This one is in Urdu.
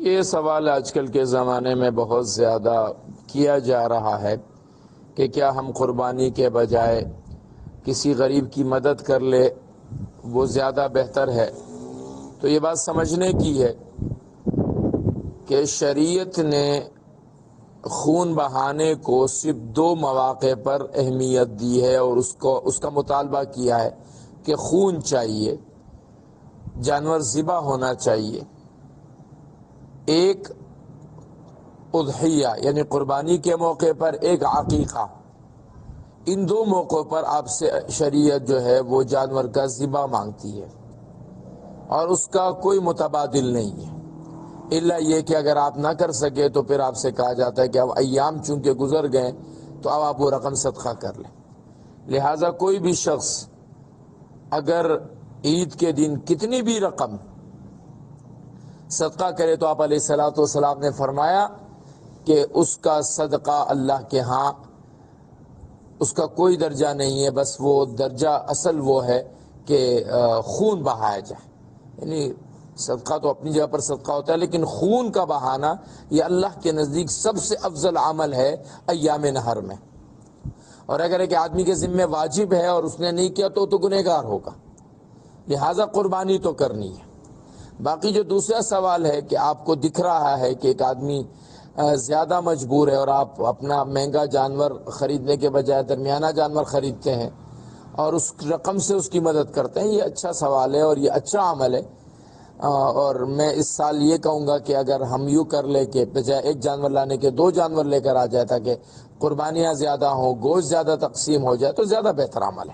یہ سوال آج کل کے زمانے میں بہت زیادہ کیا جا رہا ہے کہ کیا ہم قربانی کے بجائے کسی غریب کی مدد کر لے وہ زیادہ بہتر ہے۔ تو یہ بات سمجھنے کی ہے کہ شریعت نے خون بہانے کو صرف 2 مواقع پر اہمیت دی ہے اور اس کا مطالبہ کیا ہے کہ خون چاہیے، جانور ذبح ہونا چاہیے۔ ایک اضحیہ یعنی قربانی کے موقع پر، ایک عقیقہ۔ ان 2 موقعوں پر آپ سے شریعت جو ہے وہ جانور کا ذبح مانگتی ہے اور اس کا کوئی متبادل نہیں ہے، الا یہ کہ اگر آپ نہ کر سکے تو پھر آپ سے کہا جاتا ہے کہ اب ایام چونکہ گزر گئے تو اب آپ وہ رقم صدقہ کر لیں۔ لہٰذا کوئی بھی شخص اگر عید کے دن کتنی بھی رقم صدقہ کرے تو آپ علیہ الصلوۃ والسلام نے فرمایا کہ اس کا صدقہ اللہ کے ہاں اس کا کوئی درجہ نہیں ہے، بس وہ درجہ اصل وہ ہے کہ خون بہایا جائے۔ یعنی صدقہ تو اپنی جگہ پر صدقہ ہوتا ہے، لیکن خون کا بہانا یہ اللہ کے نزدیک سب سے افضل عمل ہے ایام نہر میں۔ اور اگر ایک آدمی کے ذمہ واجب ہے اور اس نے نہیں کیا تو گنہگار ہوگا، لہذا قربانی تو کرنی ہے۔ باقی جو دوسرا سوال ہے کہ آپ کو دکھ رہا ہے کہ ایک آدمی زیادہ مجبور ہے اور آپ اپنا مہنگا جانور خریدنے کے بجائے درمیانہ جانور خریدتے ہیں اور اس رقم سے اس کی مدد کرتے ہیں، یہ اچھا سوال ہے اور یہ اچھا عمل ہے۔ اور میں اس سال یہ کہوں گا کہ اگر ہم یوں کر لیں کہ بجائے 1 جانور لانے کے 2 جانور لے کر آ جائے تاکہ قربانیاں زیادہ ہوں، گوشت زیادہ تقسیم ہو جائے تو زیادہ بہتر عمل ہے۔